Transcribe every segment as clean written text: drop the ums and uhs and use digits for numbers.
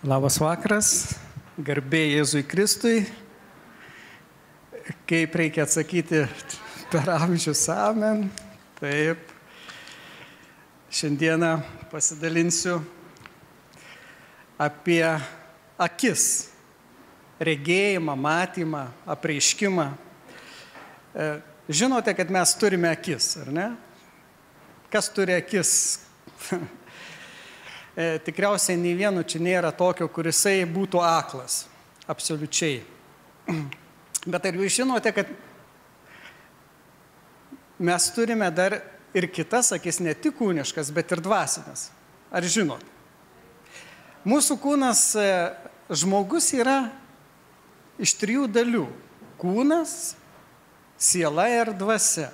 Labas vakaras, garbė Jėzui Kristui. Kaip reikia atsakyti per amžius amen. Taip. Šiandieną pasidalinsiu apie akis. Regėjimą, matymą, apreiškimą. Žinote, kad mes turime akis, ar ne? Kas turi akis? Tikriausiai nei vieno čia nėra tokio, kurisai būtų aklas. Absoliučiai. Bet ar jūs žinote, kad mes turime dar ir kitas akis, ne tik kūniškas, bet ir dvasinės? Ar žinot? Mūsų kūnas, žmogus yra iš 3 dalių. Kūnas, siela ir dvasia.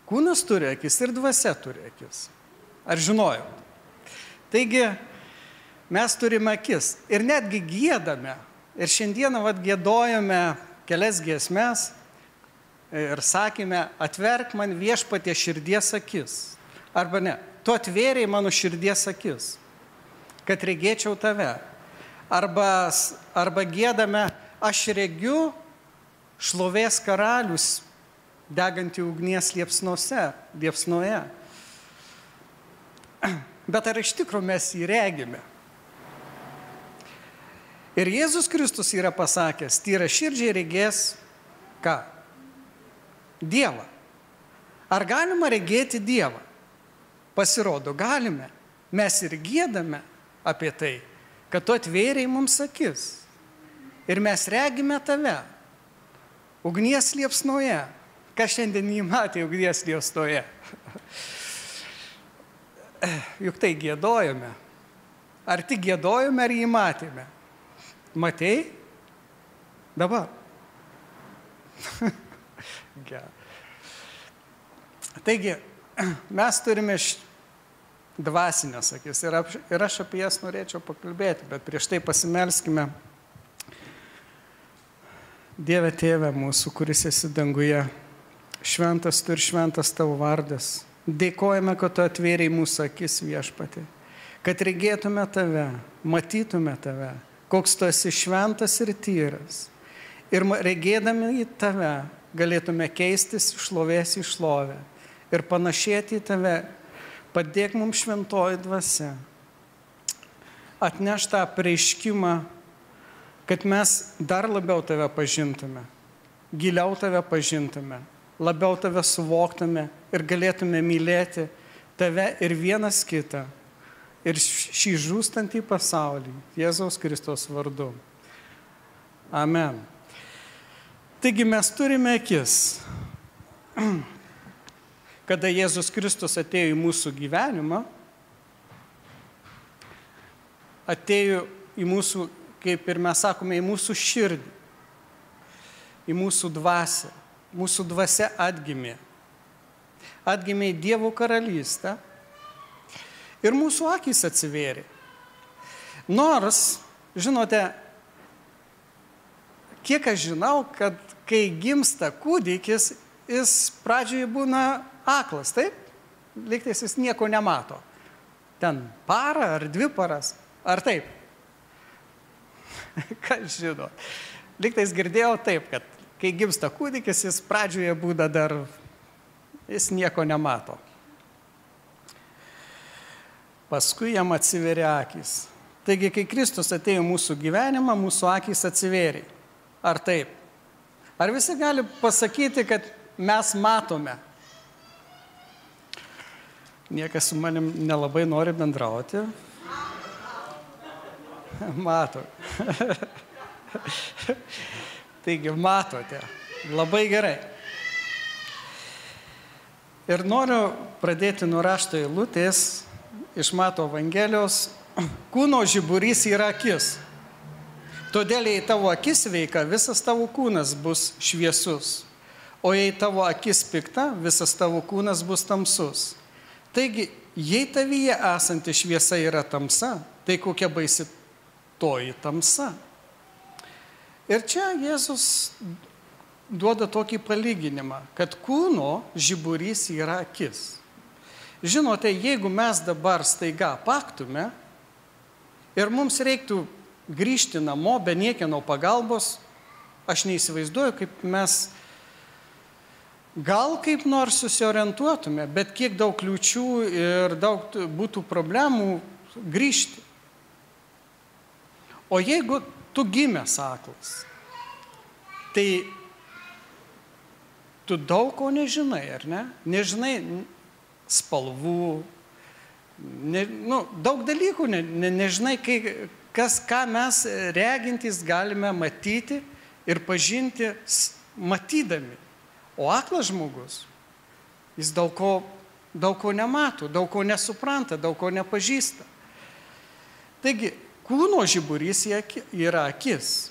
Kūnas turi akis ir dvasia turi akis. Ar žinojot? Taigi, mes turime akis ir netgi giedame. Ir šiandieną giedojame kelias giesmes ir sakėme, atverk man Viešpatie širdies akis. Arba ne, tu atvėrei mano širdies akis, kad regėčiau tave. Arba giedame, aš regiu šlovės karalius degantį ugnies liepsnoje. Bet ar iš tikrųjų mes jį regime? Ir Jėzus Kristus yra pasakęs, tyra širdžiai regės ką? Dievą. Ar galima regėti Dievą? Pasirodo, galime. Mes ir giedame apie tai, kad tu atvėrei mums akis. Ir mes regime tave. Ugnies liepsnoje. Kas šiandien jį matė ugnies liepsnoje? Juk tai giedojome. Ar tik giedojome, ar jį matėme? Matei? Dabar. Taigi, mes turime dvasinės akis ir aš apie jas norėčiau pakalbėti, bet prieš tai pasimelskime. Dieve Tėve mūsų, kuris esi danguje, šventas tu ir šventas tavo vardas. Dėkojame, kad tu atvėrei mūsų akis, Viešpatie, kad regėtume tave, matytume tave, koks tu esi šventas ir tyras. Ir regėdami į tave galėtume keistis iš šlovės į šlovę ir panašėti į tave. Padėk mums šventoji dvasia. Atneš tą apreiškimą, kad mes dar labiau tave pažintume, giliau tave pažintume, labiau tave suvoktume ir galėtume mylėti tave ir vienas kitą. Ir šį žūstantį pasaulį, Jėzaus Kristaus vardu. Amen. Taigi mes turime akis. Kada Jėzus Kristus atėjo į mūsų gyvenimą, atėjo į mūsų, kaip ir mes sakome, į mūsų širdį, į mūsų dvasią. Mūsų dvasia atgimė. Atgimė į Dievo karalystę ir mūsų akys atsivėrė. Nors, žinote, kiek aš žinau, kad kai gimsta kūdikis, jis pradžioje būna aklas, taip? Lygtais jis nieko nemato. Ten parą ar 2 paras, ar taip? Kas žino? Lygtais girdėjau taip, kad kai gimsta kūdikis, jis pradžioje būna dar, jis nieko nemato. Paskui jam atsiveria akys. Taigi, kai Kristus atėjo į mūsų gyvenimą, mūsų akys atsivėrė. Ar taip? Ar visi gali pasakyti, kad mes matome? Niekas su manim nelabai nori bendrauti. Mato. Taigi, matote. Labai gerai. Ir noriu pradėti nuo rašto eilutės iš Mato Evangelijos. Kūno žiburys yra akis. Todėl, jei tavo akis sveika, visas tavo kūnas bus šviesus. O jei tavo akis pikta, visas tavo kūnas bus tamsus. Taigi, jei tavyje esanti šviesa yra tamsa, tai kokia baisi toji tamsa. Ir čia Jėzus duoda tokį palyginimą, kad kūno žiburys yra akis. Žinote, jeigu mes dabar staiga apaktume ir mums reiktų grįžti namo be niekieno pagalbos, aš neįsivaizduoju, kaip mes gal kaip nors susiorientuotume, bet kiek daug kliūčių ir daug būtų problemų grįžti. O jeigu tu gimęs aklas, tai tu daug ko nežinai, ar ne? Nežinai spalvų, daug dalykų nežinai, ką mes regintys galime matyti ir pažinti matydami. O aklas žmogus, jis daug ko nemato, daug ko nesupranta, daug ko nepažįsta. Taigi, kūno žiburys yra akis.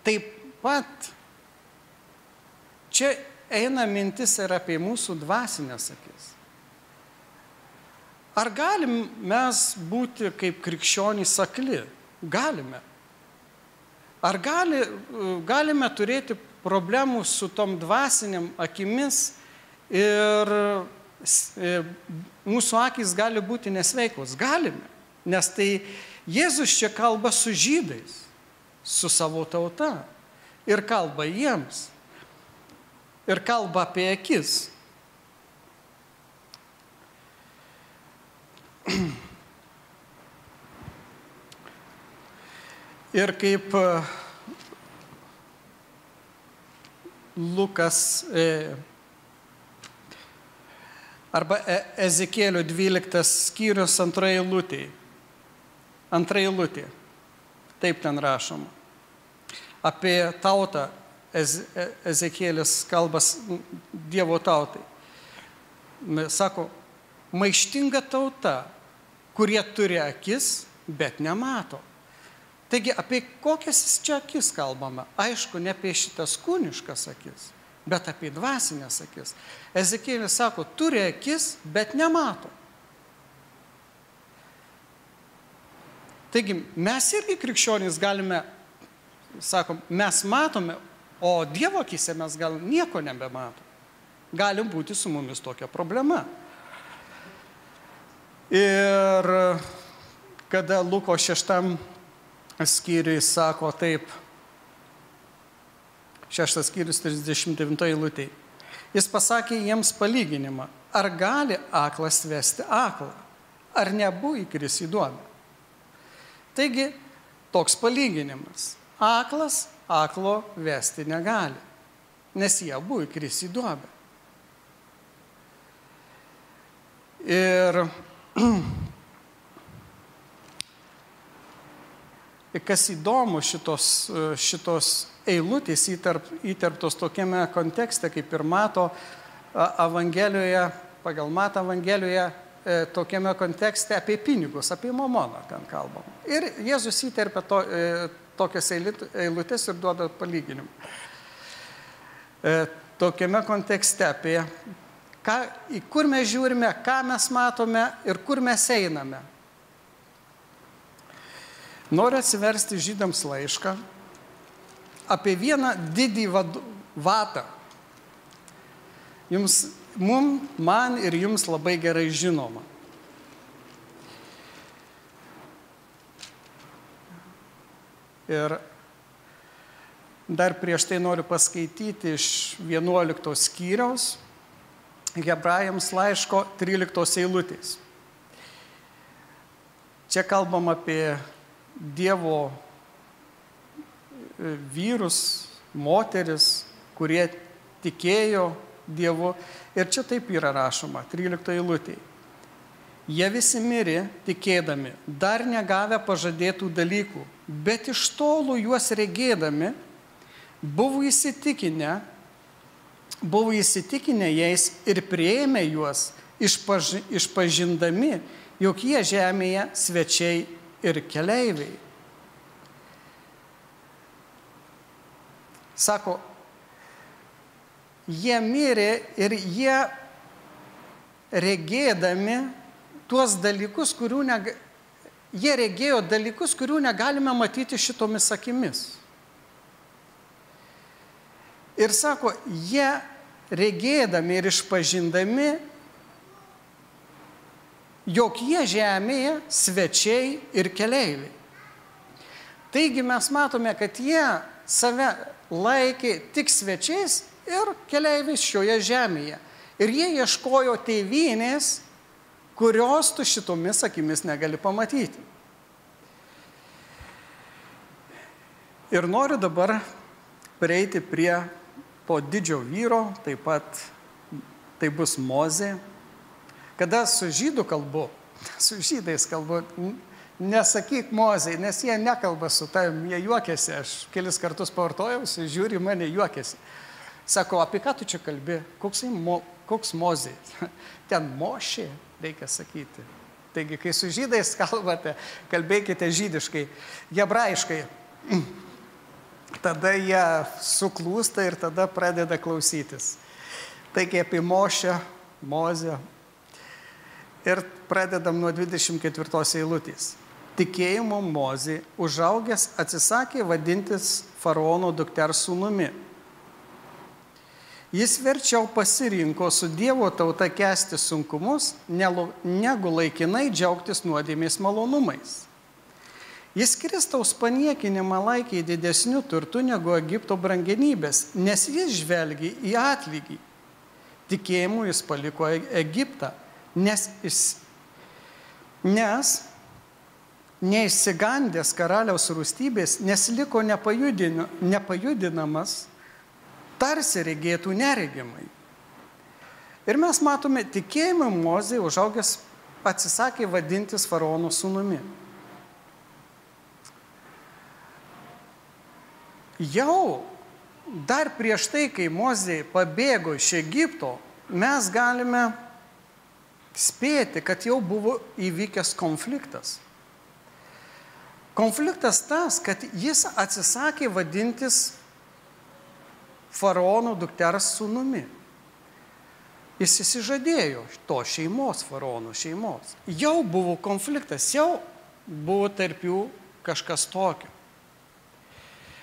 Taip pat čia eina mintis ir apie mūsų dvasinės akis. Ar galim mes būti kaip krikščionys akli? Galime. Ar galime turėti problemų su tom dvasiniam akimis ir mūsų akys gali būti nesveikos? Galime. Nes tai Jėzus čia kalba su žydais, su savo tauta ir kalba jiems. Ir kalba apie akis. Ir kaip Lukas arba Ezekėlio 12 skyrius 2 eilutė. 2 eilutė. Taip ten rašoma. Apie tautą Ezekėlis kalbas Dievo tautai. Sako, maištinga tauta, kurie turi akis, bet nemato. Taigi, apie kokias čia akis kalbama? Aišku, ne apie šitas kūniškas akis, bet apie dvasinės akis. Ezekėlis sako, turi akis, bet nemato. Taigi, mes irgi krikščionys galime, sakom, mes matome, o Dievo akise mes gal nieko nebematom. Gali būti su mumis tokia problema. Ir kada Luko 6 skyriui sako taip, 6 skyrius 39 eilutė, jis pasakė jiems palyginimą, ar gali aklas vesti aklą, ar nebu įkris į duobę. Taigi, toks palyginimas. Aklas aklo vesti negali, nes jie abu įkris į duobę. Ir kas įdomu, šitos eilutės įterptos tokiame kontekste, kaip ir Mato Evangelijoje, pagal Mato Evangelijoje, tokiame kontekste apie pinigus, apie mamoną ten kalbam. Ir Jėzus įterpia tokias eilutės ir duoda palyginimą. Tokiame kontekste apie kur mes žiūrime, ką mes matome ir kur mes einame. Noriu atsiversti Žydams laišką apie vieną didį vatą. Man ir jums labai gerai žinoma. Ir dar prieš tai noriu paskaityti iš 11 skyriaus Hebrajams laiško 13 eilutės. Čia kalbam apie Dievo vyrus, moteris, kurie tikėjo Dievu. Ir čia taip yra rašoma, 13 eilutė. Jie visi mirė tikėdami, dar negavę pažadėtų dalykų, bet iš tolų juos regėdami, buvo įsitikinę jais ir priėmė juos, išpažindami, jog jie žemėje svečiai ir keleiviai. Sako, jie mirė ir jie regėdami tuos dalykus, jie regėjo dalykus, kurių negalime matyti šitomis akimis. Ir sako, jie regėdami ir išpažindami jog jie žemėje svečiai ir keleiviai. Taigi mes matome, kad jie save laikė tik svečiais ir keleiviais šioje žemėje. Ir jie ieškojo tėvynės, kurios tu šitomis akimis negali pamatyti. Ir noriu dabar prieiti prie to didžio vyro, taip pat tai bus Mozė. Kada su žydų kalbu, su žydais kalbu, nesakyk Mozei, nes jie nekalba su tavim, jie juokiasi. Aš kelis kartus pavartojau, žiūri mane juokiasi. Sako, apie ką tu čia kalbi? Koks Mozė? Ten Mošė, reikia sakyti. Taigi, kai su žydais kalbate, kalbėkite žydiškai, hebrajiškai. Tada jie suklūsta ir tada pradeda klausytis. Taigi apie Mošę, Mozę. Ir pradedam nuo 24 eilutės. Tikėjimo Mozė užaugęs atsisakė vadintis faraono dukters sūnumi. Jis verčiau pasirinko su Dievo tauta kęsti sunkumus, negu laikinai džiaugtis nuodėmės malonumais. Jis Kristaus paniekinimą laikė didesniu turtu negu Egipto brangenybės, nes jis žvelgė į atlygį. Tikėjimu jis paliko Egiptą, nes neišsigandęs karaliaus rūstybės, nes liko nepajudinamas, tarsi regėtų neregimai. Ir mes matome, tikėjimą Mozė užaugęs atsisakė vadintis faraono sūnumi. Jau dar prieš tai, kai Mozė pabėgo iš Egipto, mes galime spėti, kad jau buvo įvykęs konfliktas. Konfliktas tas, kad jis atsisakė vadintis faraono dukters sūnumi. Jis įsižadėjo to šeimos, faraono šeimos. Jau buvo konfliktas, jau buvo tarp jų kažkas tokio.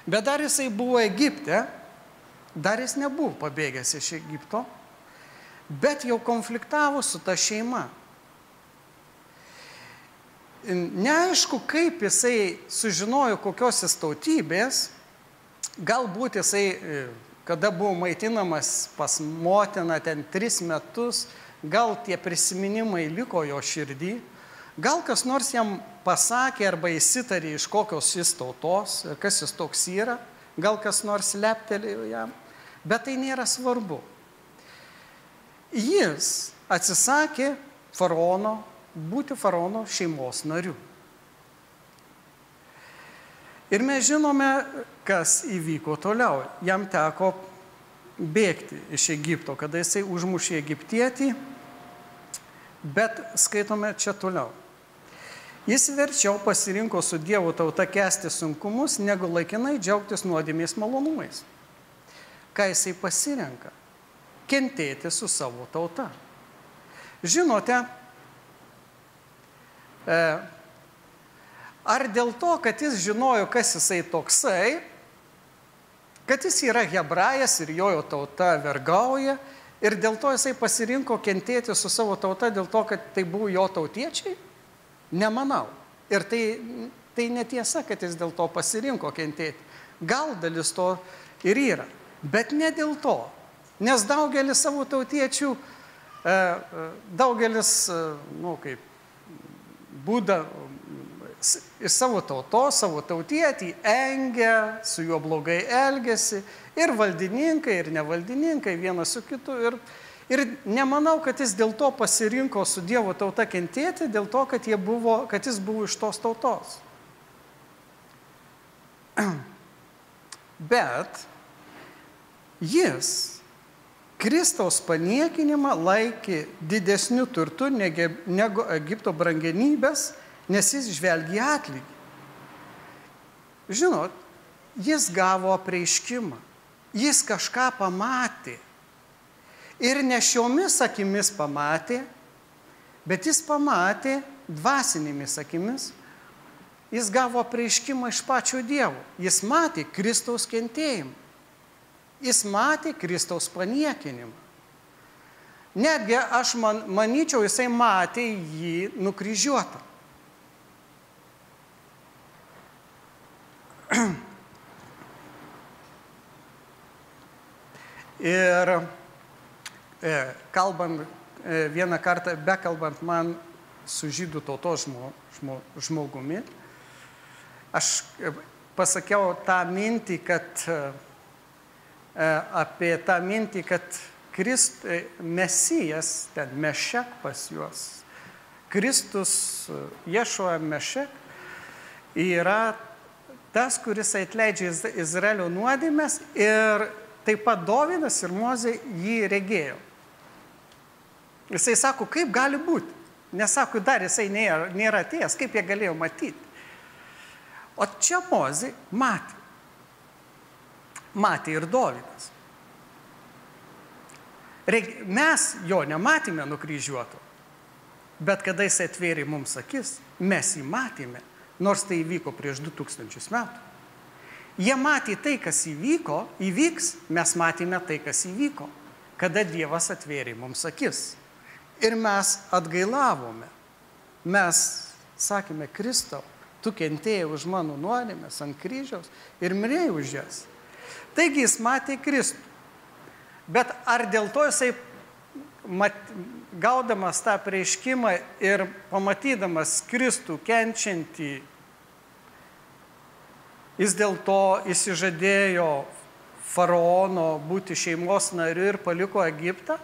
Bet dar jisai buvo Egipte, dar jis nebuvo pabėgęs iš Egipto, bet jau konfliktavo su ta šeima. Neaišku, kaip jisai sužinojo, kokios jis tautybės, galbūt jisai, kada buvo maitinamas pas motiną ten 3 metus, gal tie prisiminimai liko jo širdį, gal kas nors jam pasakė arba įsitarė, iš kokios jis tautos, kas jis toks yra, gal kas nors leptelėjo jam, bet tai nėra svarbu. Jis atsisakė būti faraono šeimos nariu. Ir mes žinome, kas įvyko toliau. Jam teko bėgti iš Egipto, kada jisai užmušė egiptietį, bet skaitome čia toliau. Jis verčiau pasirinko su Dievo tauta kęsti sunkumus, negu laikinai džiaugtis nuodėmės malonumais. Ką jisai pasirenka? Kentėti su savo tauta. Žinote, ar dėl to, kad jis žinojo, kas jisai toksai, kad jis yra hebrajas ir jo tauta vergauja, ir dėl to jisai pasirinko kentėti su savo tauta, dėl to, kad tai buvo jo tautiečiai? Nemanau. Ir tai netiesa, kad jis dėl to pasirinko kentėti. Gal dalis to ir yra, bet ne dėl to. Nes daugelis savo tautiečių, daugelis, kaip būda iš savo tautos, savo tautietį engia, su juo blogai elgiasi, ir valdininkai, ir nevaldininkai, vienas su kitu. Ir nemanau, kad jis dėl to pasirinko su Dievo tauta kentėti, dėl to, kad jis buvo iš tos tautos. Bet jis Kristaus paniekinimą laikė didesniu turtu negu Egipto brangenybės, nes jis žvelgė atlygį. Žinot, jis gavo apreiškimą, jis kažką pamatė. Ir ne šiomis akimis pamatė, bet jis pamatė dvasinėmis akimis. Jis gavo apreiškimą iš pačio Dievo. Jis matė Kristaus kentėjimą. Jis matė Kristaus paniekinimą. Netgi aš manyčiau, jisai matė jį nukryžiuotą. Ir kalbant vieną kartą, bekalbant man su žydų tautos žmogumi, aš pasakiau tą mintį, apie tą mintį, kad Mesijas, ten Mešek pas juos, Kristus, Ješua Mešek, yra tas, kuris atleidžia Izraelio nuodėmes, ir taip pat Dovydas ir Mozė jį regėjo. Jisai sako, kaip gali būti? Nesako, dar jisai nėra atėjęs, kaip jie galėjo matyti. O čia Mozė matė. Matė ir Dovydas. Mes jo nematėme nukryžiuoto, bet kada jis atvėrė mums akis, mes jį matėme, nors tai įvyko prieš 2000 metų. Jie matė tai, kas įvyks, mes matėme tai, kas įvyko, kada Dievas atvėrė mums akis. Ir mes atgailavome. Mes sakėme, Kristau, tu kentėjai už mano nuodėmes ant kryžiaus ir mirėjai už jas. Taigi jis matė Kristų. Bet ar dėl to jisai, gaudamas tą prieškimą ir pamatydamas Kristų kenčiantį, jis dėl to įsižadėjo faraono būti šeimos nariu ir paliko Egiptą?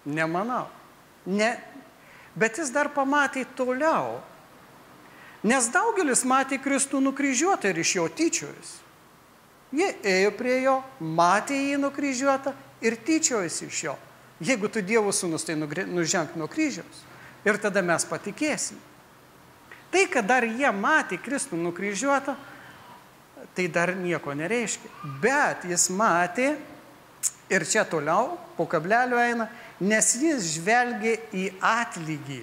Nemanau. Ne. Bet jis dar pamatė toliau. Nes daugelis matė Kristų nukryžiuotą ir iš jo tyčiojus. Jie ėjo prie jo, matė jį nukryžiuotą ir tyčiojasi iš jo. Jeigu tu Dievo sūnus, tai nuženk nuo kryžiaus. Ir tada mes patikėsim. Tai, kad dar jie matė Kristų nukryžiuotą, tai dar nieko nereiškia. Bet jis matė, ir čia toliau, po kablelio eina, nes jis žvelgė į atlygį.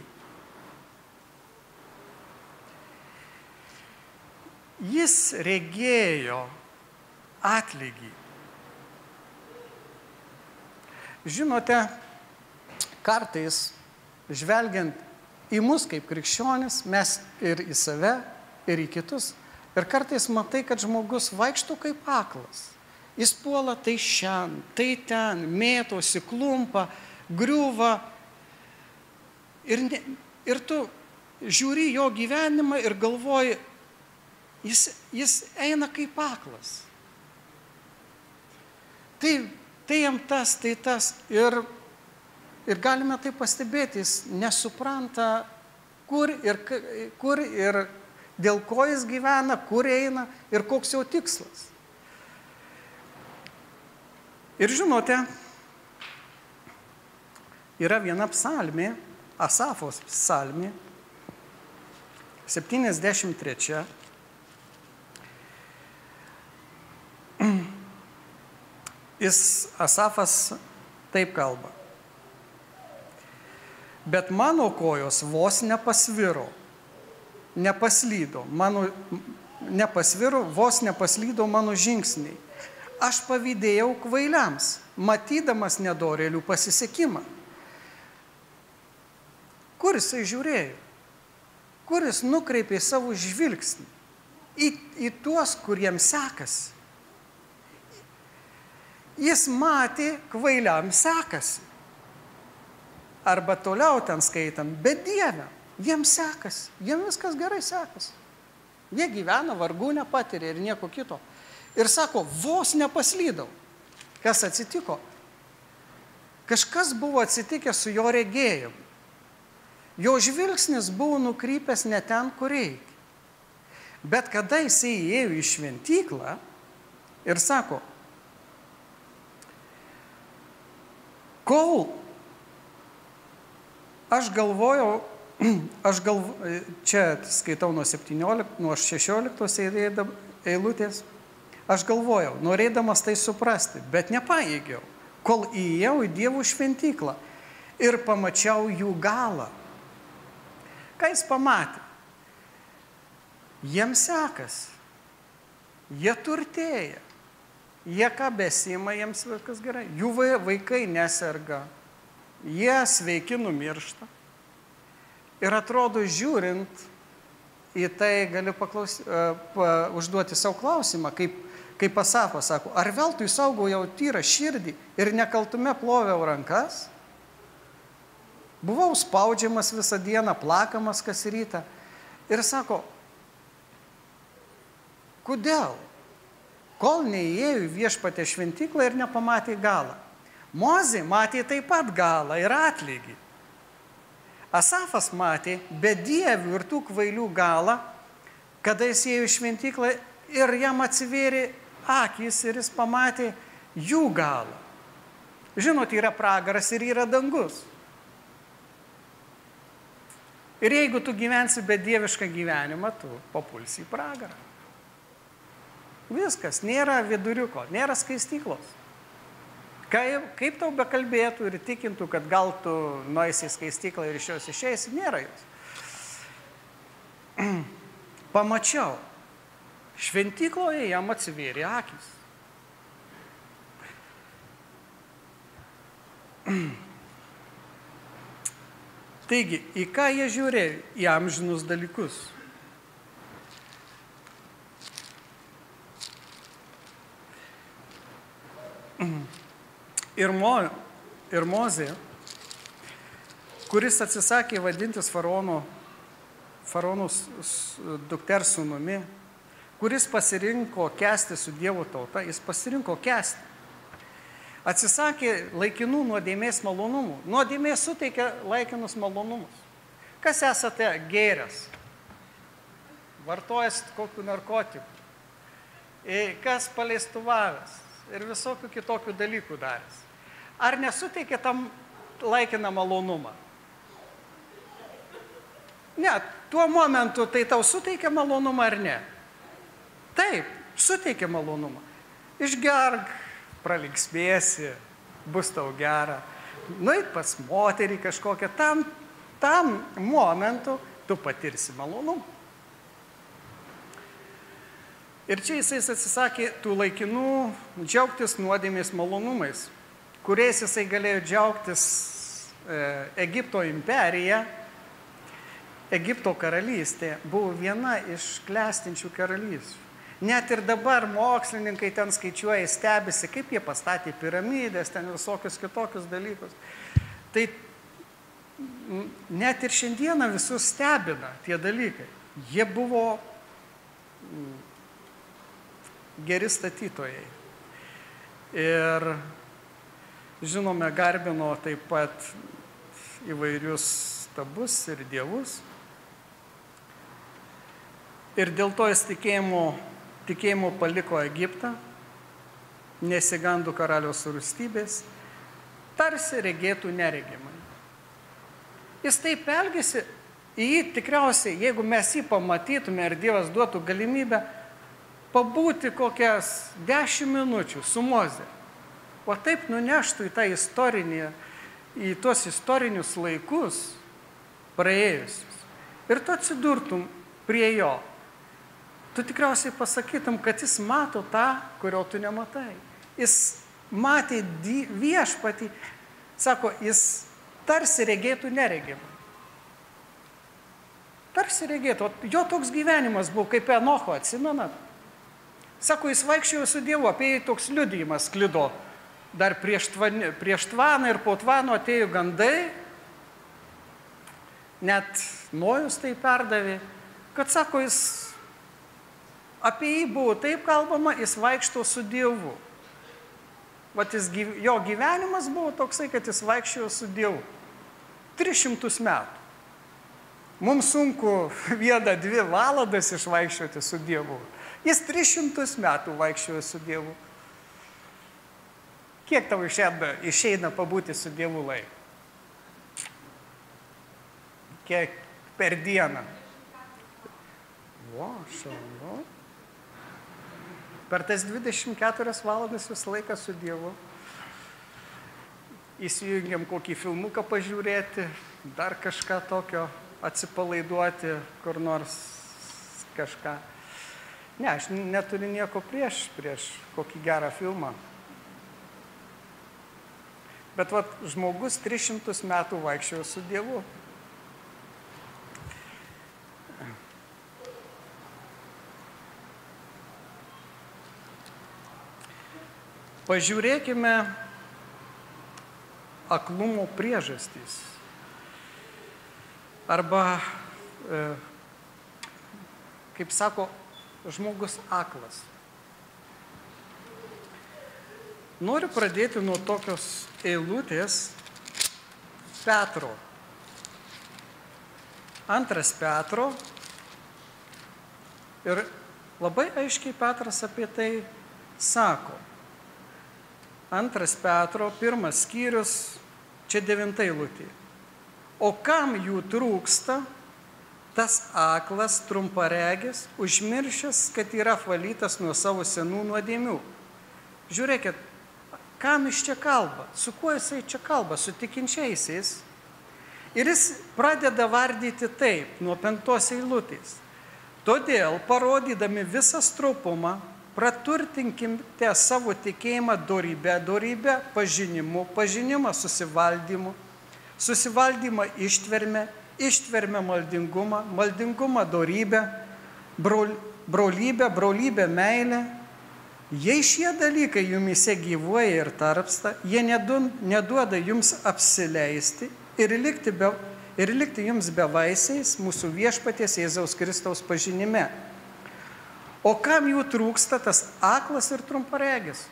Jis regėjo atlygį. Žinote, kartais, žvelgiant į mus kaip krikščionis, mes ir į save, ir į kitus, ir kartais matai, kad žmogus vaikšto kaip aklas. Jis puola tai šiandien, tai ten, mėtosi, klumpa, griūva. Ir tu žiūri jo gyvenimą ir galvoji, jis eina kaip aklas. Tai jam tas, tai tas. Ir galime tai pastebėti, jis nesupranta, kur ir dėl ko jis gyvena, kur eina ir koks jo tikslas. Ir žinote, yra viena psalmė, Asafos psalmė, 73. Asafas taip kalba. Bet mano kojos vos vos nepaslydo mano žingsniai. Aš pavydėjau kvailiams, matydamas nedorėlių pasisekimą. Kur jisai žiūrėjo? Kur jis nukreipė savo žvilgsnį? Į tuos, kuriems sekasi. Jis matė, kvailiams sekasi. Arba toliau ten skaitam, bet Dieve, jiems sekasi, jiems viskas gerai sekasi. Jie gyvena, vargų nepatiria ir nieko kito. Ir sako, vos nepaslydau. Kas atsitiko? Kažkas buvo atsitikę su jo regėjimu. Jo žvilgsnis buvo nukrypęs ne ten, kur reikia. Bet kada jisai įėjo į šventyklą ir sako, kol aš galvojau, čia skaitau nuo 16 eilutės, aš galvojau, norėdamas tai suprasti, bet nepajėgiau, kol įėjau į Dievo šventyklą ir pamačiau jų galą. Ką jis pamatė? Jiems sekasi, jie turtėja, jie ką besima, jiems viskas gerai, jų vaikai neserga, jie sveiki numiršta. Ir atrodo, žiūrint į tai, galiu užduoti savo klausimą, kaip Asafas sako, ar veltui saugojau tyrą širdį ir nekaltume ploviau rankas? Buvau spaudžiamas visą dieną, plakamas kas rytą. Ir sako, kodėl? Kol neįėjo į Viešpaties šventyklą ir nepamatė galą. Mozė matė taip pat galą ir atlygį. Asafas matė bedievių ir tų kvailių galą, kada jis ėjo į šventyklą ir jam atsivėrė akys ir jis pamatė jų galą. Žinot, yra pragaras ir yra dangus. Ir jeigu tu gyvensi bedievišką gyvenimą, tu papulsi į pragarą. Viskas, nėra viduriuko, nėra skaistyklos. Kaip tau bekalbėtų ir tikintų, kad gal tu nueisi į skaistyklą ir iš jos išeisi, nėra jos. Pamačiau, šventykloje jam atsivėrė akys. Taigi, į ką jie žiūrėjo? Į amžinus dalykus. Ir Mozė, kuris atsisakė vadintis faraono dukters sūnumi, kuris pasirinko kęsti su Dievo tauta, jis pasirinko kęsti. Atsisakė laikinų nuodėmės malonumų. Nuodėmė suteikia laikinus malonumus. Kas esate gėręs? Vartojęs kokių narkotikų? Kas paleistuvavęs? Ir visokių kitokių dalykų daręs. Ar nesuteikia tam laikiną malonumą? Ne, tuo momentu tai tau suteikia malonumą ar ne? Taip, suteikia malonumą. Išgerk, pralinksmėsi, bus tau gera. Nueit pas moterį kažkokią, tam momentu tu patirsi malonumą. Ir čia jisai atsisakė tų laikinų džiaugtis nuodėmės malonumais, kuriais jisai galėjo džiaugtis Egipto imperija. Egipto karalystė buvo viena iš klestinčių karalysčių. Net ir dabar mokslininkai ten skaičiuoja, stebisi, kaip jie pastatė piramidės, ten visokius kitokius dalykus. Tai net ir šiandieną visus stebina tie dalykai. Jie buvo geri statytojai. Ir žinome, garbino taip pat įvairius stabus ir dievus. Ir dėl to jis tikėjimu paliko Egiptą, nesigando karaliaus rūstybės, tarsi regėtų neregimai. Jis taip elgėsi, į jį tikriausiai, jeigu mes jį pamatytume ir Dievas duotų galimybę, pabūti kokias 10 minučių su Moze. O taip nuneštų į tą istorinį, į tuos istorinius laikus praėjusius. Ir tu atsidurtum prie jo. Tu tikriausiai pasakytum, kad jis mato tą, kurio tu nematai. Jis matė viešpatį, sako, jis tarsi regėtų neregimą. Tarsi regėtų. Jo toks gyvenimas buvo, kaip Enocho, atsimenat? Sako, jis vaikščiojo su Dievu, apie jį toks liudijimas sklido. Dar prieš tvaną ir po tvano atėjo gandai, net Nojus tai perdavė, kad sako, jis apie jį buvo taip kalbama, jis vaikšto su Dievu. Vat jo gyvenimas buvo toksai, kad jis vaikščiojo su Dievu. 300 metų. Mums sunku 1-2 valandas išvaikščioti su Dievu. Jis 300 metų vaikščiojo su Dievu. Kiek tau išeina pabūti su Dievu laiko? Kiek per dieną? Šaunu. Per tas 24 valandas visą laiką su Dievu. Įsijungiam kokį filmuką pažiūrėti, dar kažką tokio, atsipalaiduoti, kur nors kažką. Ne, aš neturiu nieko prieš kokį gerą filmą. Bet žmogus 300 metų vaikščiojo su Dievu. Pažiūrėkime aklumo priežastys. Arba, kaip sako, žmogus aklas. Noriu pradėti nuo tokios eilutės Petro. 2 Petro. Ir labai aiškiai Petras apie tai sako. 2 Petro, 1 skyrius, čia 9 eilutė. O kam jų trūksta, tas aklas, trumparegis, užmiršęs, kad yra apvalytas nuo savo senų nuodėmių. Žiūrėkit, kam jis čia kalba? Su kuo jisai čia kalba? Su tikinčiaisiais. Ir jis pradeda vardyti taip, nuo 5 eilutės. Todėl, parodydami visą stropumą, praturtinkite savo tikėjimą dorybę, pažinimu, pažinimą susivaldymu, susivaldymą ištvermę maldingumą, maldingumą dorybę, brolybę meilę. Jei šie dalykai jumise gyvuoja ir tarpsta, jie neduoda jums apsileisti ir likti jums bevaisiais mūsų viešpaties Jėzaus Kristaus pažinime. O kam jų trūksta, tas aklas ir trumparegis?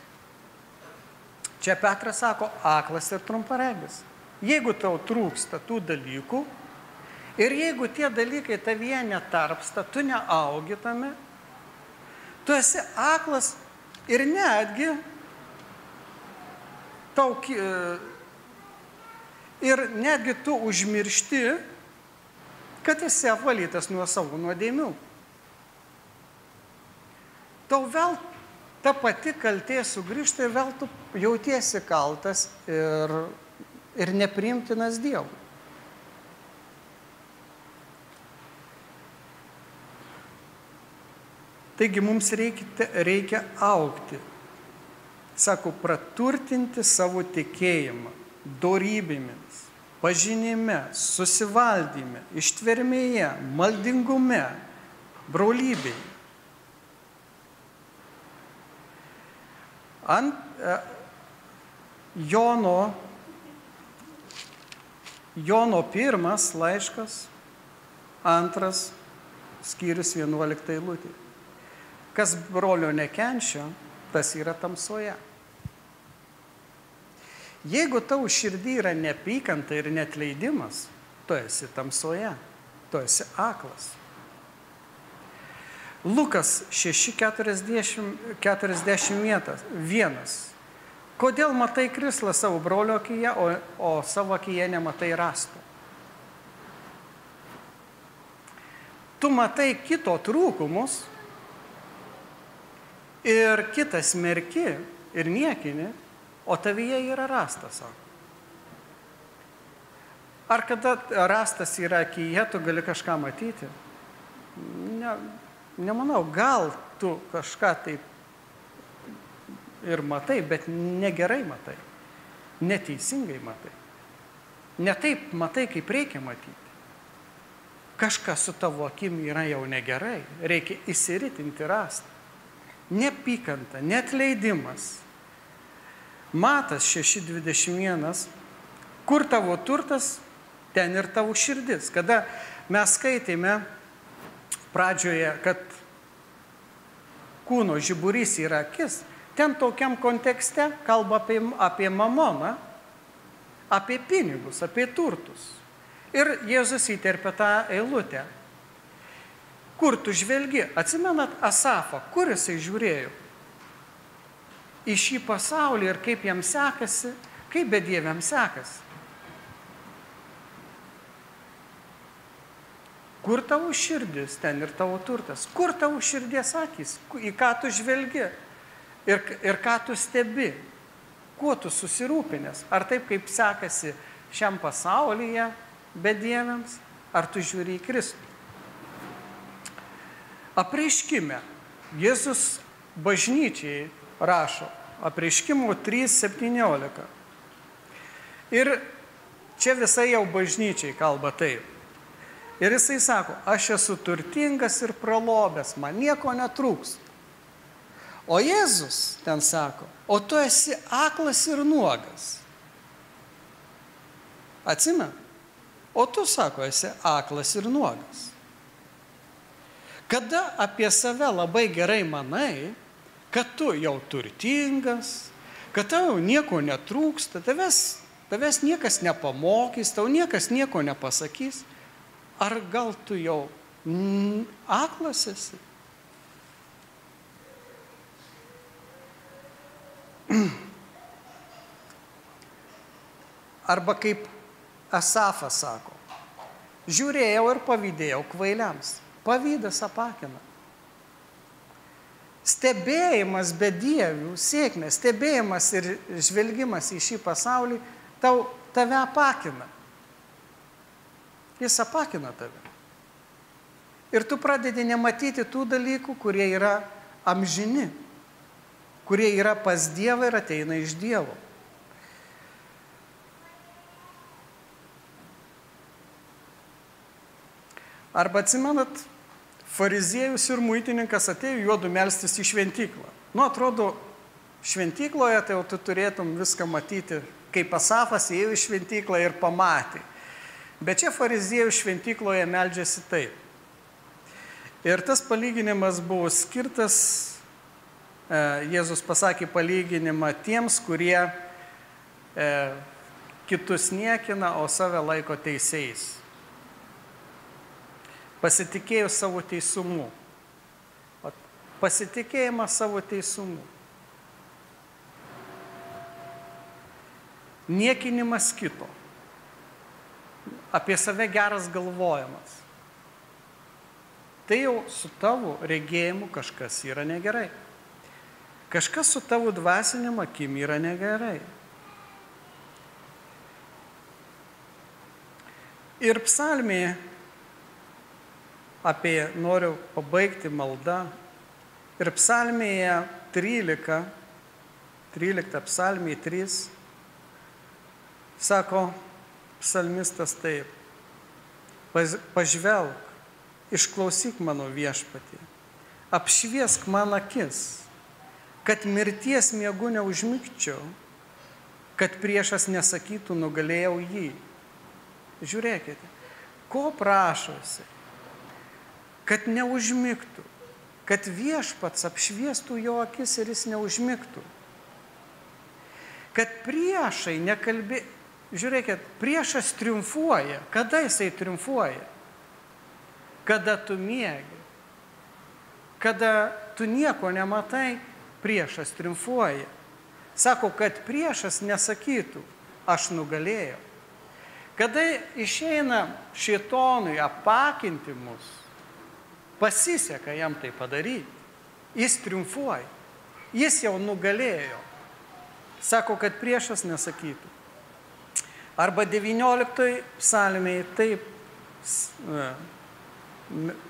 Čia Petras sako, aklas ir trumparegis. Jeigu tau trūksta tų dalykų ir jeigu tie dalykai tavyje netarpsta, tu neaugi tame, tu esi aklas ir netgi tu užmiršti, kad esi apvalytas nuo savo nuodėmių. Tau vėl ta pati kaltė sugrįžta ir vėl tu jautiesi kaltas ir nepriimtinas Dievui. Taigi mums reikia augti. Sako, praturtinti savo tikėjimą dorybėmis, pažinime, susivaldyme, ištvermėje, maldingume, brolybėje. Jono 1 laiškas, 2 skyrius 11 eilutė. Kas brolio nekenčia, tas yra tamsoje. Jeigu tau širdį yra neapykanta ir neatleidimas, tu esi tamsoje, tu esi aklas. Lukas 6:41. Kodėl matai krislą savo brolio akyje, o savo akyje nematai rąsto? Tu matai kito trūkumus ir kitą smerki ir niekini, o tavyje yra rąstas. Ar kada rąstas yra akyje, tu gali kažką matyti? Nemanau, gal tu kažką taip ir matai, bet negerai matai, neteisingai matai. Ne taip matai, kaip reikia matyti. Kažkas su tavo akim yra jau negerai, reikia įsiritinti rąstą. Neapykanta, neatleidimas. Matas 6:21, kur tavo turtas, ten ir tavo širdis. Kada mes skaitėme pradžioje, kad kūno žiburys yra akis, ten tokiam kontekste kalba apie mamoną, apie pinigus, apie turtus. Ir Jėzus įterpia tą eilutę. Kur tu žvelgi? Atsimenat Asafą, kur jisai žiūrėjo? Į šį pasaulį ir kaip jam sekasi, kaip bedieviam sekasi. Kur tavo širdis, ten ir tavo turtas. Kur tavo širdies akys, į ką tu žvelgi ir ką tu stebi, kuo tu susirūpinęs. Ar taip, kaip sekasi šiam pasaulyje bedieviams, ar tu žiūri į Kristų. Apreiškime. Jėzus bažnyčiai rašo, apreiškimo 3:17. Ir čia visai jau bažnyčiai kalba taip. Ir jisai sako, aš esu turtingas ir pralobęs, man nieko netrūks. O Jėzus ten sako, o tu esi aklas ir nuogas. Atsimeni? O tu, sako, esi aklas ir nuogas. Kada apie save labai gerai manai, kad tu jau turtingas, kad tau nieko netrūksta, tavęs niekas nepamokys, tau niekas nieko nepasakys, ar gal tu jau aklas esi? Arba kaip Asafas sako, žiūrėjau ir pavydėjau kvailiams. Pavydas apakina. Stebėjimas bedievių sėkmė, stebėjimas ir žvelgimas į šį pasaulį tave apakina. Jis apakina tave. Ir tu pradedi nematyti tų dalykų, kurie yra amžini, kurie yra pas Dievą ir ateina iš Dievo. Arba atsimenat, fariziejus ir muitininkas atėjo juodu melstis į šventyklą. Atrodo, šventykloje tai jau tu turėtum viską matyti, kaip Asafas ėjo į šventyklą ir pamatė. Bet čia fariziejų šventykloje meldžiasi taip. Ir tas palyginimas buvo skirtas, Jėzus pasakė palyginimą tiems, kurie kitus niekina, o save laiko teisėjais. Pasitikėjo savo teisumu. Pasitikėjimas savo teisumu. Niekinimas kito. Apie save geras galvojimas. Tai jau su tavo regėjimu kažkas yra negerai. Kažkas su tavo dvasiniu akim yra negerai. Ir psalmėje noriu pabaigti maldą. Ir psalmėje 13 psalmėje 3, sako psalmistas taip, pažvelk, išklausyk mano viešpatį, apšviesk man akis, kad mirties miegu neužmigčiau, kad priešas nesakytų, nugalėjau jį. Žiūrėkite, ko prašosi? Kad neužmigtų, kad viešpats apšviestų jo akis ir jis neužmigtų. Kad priešai žiūrėkit, priešas triumfuoja. Kada jisai triumfuoja? Kada tu miegi. Kada tu nieko nematai, priešas triumfuoja. Sako, kad priešas nesakytų, aš nugalėjau. Kada išeina šėtonui apakinti mus, pasiseka jam tai padaryti. Jis triumfuoja. Jis jau nugalėjo. Sako, kad priešas nesakytų. Arba 19 psalmėje taip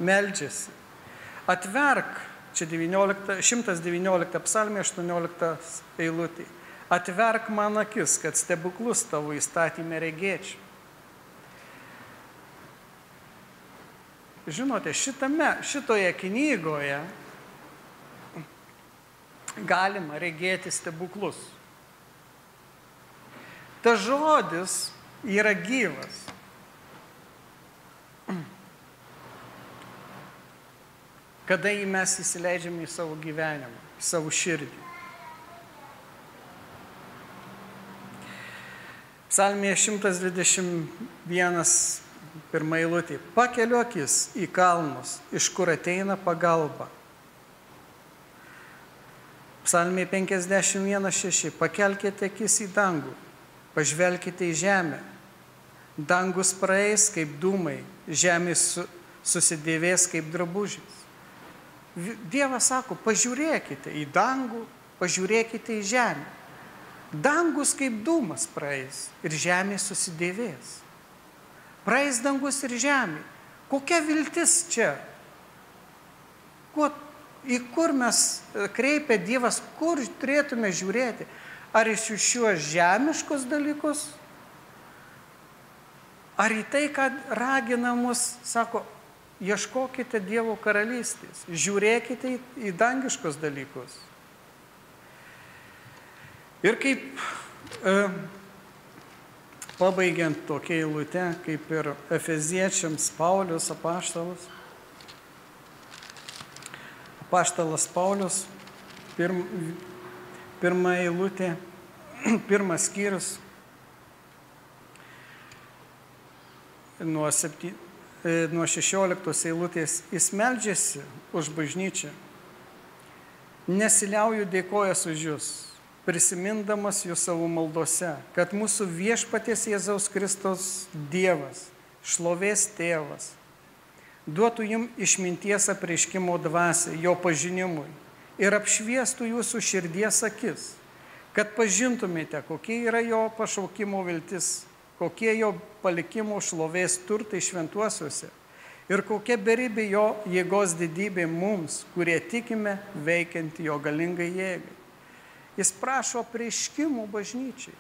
meldžiasi. Atverk, čia 119 psalmė, 18 eilutė. Atverk man akis, kad stebuklus tavo įstatymę regėčiau. Žinote, šitoje knygoje galima regėti stebuklus. Ta žodis yra gyvas. Kada jį mes įsileidžiame į savo gyvenimą, į savo širdį. Psalmėje 121 pirma eilutė. Pakeliu akis į kalnus, iš kur ateina pagalba. Psalmėje 51:6. Pakelkite akis į dangų, pažvelkite į žemę. Dangus praeis kaip dūmai, žemė susidėvės kaip drabužis. Dievas sako, pažiūrėkite į dangų, pažiūrėkite į žemę. Dangus kaip dūmas praeis ir žemė susidėvės. Praeis dangus ir žemė. Kokia viltis čia? Į kur mes kreipia Dievas, kur turėtume žiūrėti? Ar iš šiuos žemiškus dalykus, Ar į tai, kad ragina mus, sako, ieškokite Dievo karalystės, žiūrėkite į dangiškus dalykus. Ir kaip pabaigiant tokia eilute, kaip ir Efeziečiams Paulius apaštalas. Apaštalas Paulius, pirma eilutė, pirmas skyrius, nuo 16 eilutės, jis meldžiasi už bažnyčią, nesiliauju dėkojas už jūs, prisimindamas jūs savo maldose, kad mūsų viešpaties Jėzaus Kristus Dievas, šlovės tėvas, duotų jums išminties apreiškimo dvasią, jo pažinimui ir apšviestų jūsų širdies akis, kad pažintumėte, kokie yra jo pašaukimo viltis, kokie jo palikimo šlovės turtai šventuosiuose ir kokia beribė jo jėgos didybė mums, kurie tikime veikiant jo galingai jėgai. Jis prašo apreiškimų bažnyčiai,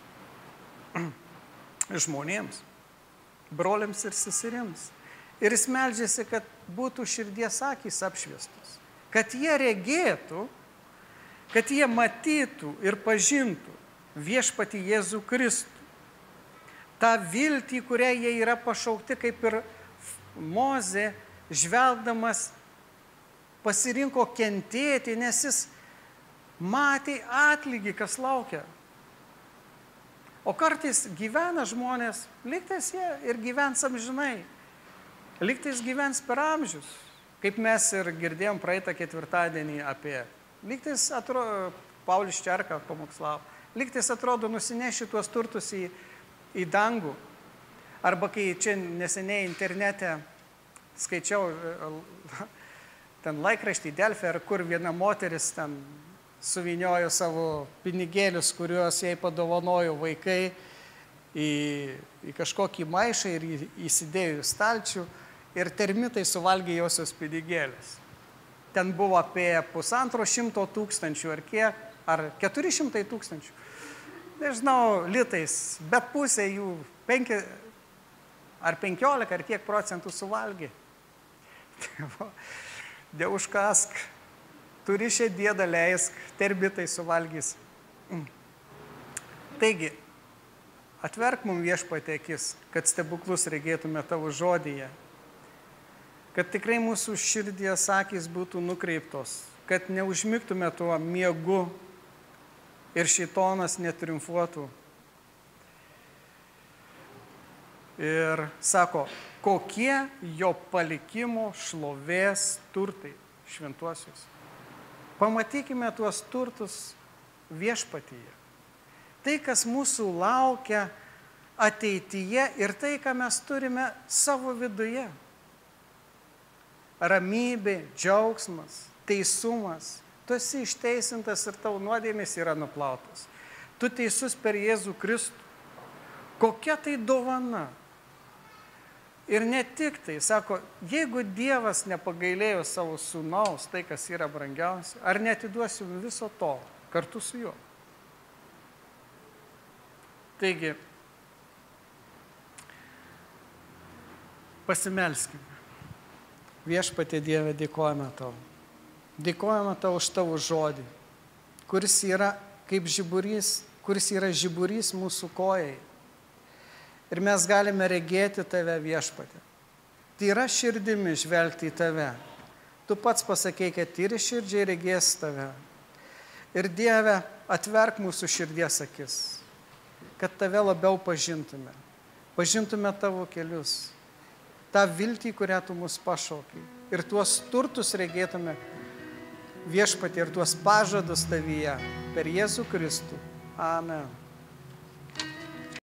žmonėms, broliams ir seserims. Ir jis meldžiasi, kad būtų širdies akys apšviestos, kad jie regėtų, kad jie matytų ir pažintų viešpatį Jėzų Kristų. Ta viltį, kurią jie yra pašaukti, kaip ir Mozė, žvelgdamas, pasirinko kentėti, nes jis matė atlygį, kas laukia. O kartais gyvena žmonės, lygtais jie ir gyvens amžinai, lygtais gyvens per amžius, kaip mes ir girdėjom praeitą ketvirtadienį apie, lygtais atrodo, Paulius Čerka pamokslavo, lygtais atrodo nusineši tuos turtus į dangų. Arba kai čia neseniai internete skaičiau ten laikraštį Delfi, ar kur viena moteris ten suviniojo savo pinigėlius, kuriuos jai padovanojo vaikai į kažkokį maišą ir įsidėjo į stalčių ir termitai suvalgė josios pinigėlius. Ten buvo apie 150 tūkstančių ar kiek, ar 400 tūkstančių. Nežinau, litais, bet pusė jų 5 ar 15 ar kiek procentų suvalgė. Dievuškask, turi šią dėdą leisk, termitai suvalgys. Taigi, atverk mums viešpatie akis, kad stebuklus regėtume tavo žodyje, kad tikrai mūsų širdies akys būtų nukreiptos, kad neužmigtume tuo miegu ir šėtonas netriumfuotų. Ir sako, kokie jo palikimo šlovės turtai šventuosius. Pamatykime tuos turtus viešpatyje. Tai, kas mūsų laukia ateityje ir tai, ką mes turime savo viduje. Ramybė, džiaugsmas, teisumas. Tu esi išteisintas ir tavo nuodėmės yra nuplautas. Tu teisus per Jėzų Kristų. Kokia tai dovana? Ir ne tik tai, sako, jeigu Dievas nepagailėjo savo sūnaus, tai, kas yra brangiausia, ar neatiduosiu viso to kartu su juo? Taigi, pasimelskime. Viešpatie Dieve, dėkojame tau. Dėkojame tau už tavo žodį, kuris yra kaip žiburys, kuris yra žiburys mūsų kojai. Ir mes galime regėti tave, viešpatė. Tyra širdimi žvelgti į tave. Tu pats pasakei, kad tyri širdžiai regės tave. Ir Dieve, atverk mūsų širdies akis, kad tave labiau pažintume. Pažintume tavo kelius, tą viltį, kurią tu mus pašaukai. Ir tuos turtus regėtume, viešpatė, ir tuos pažadus tavyje per Jėzų Kristų. Amen.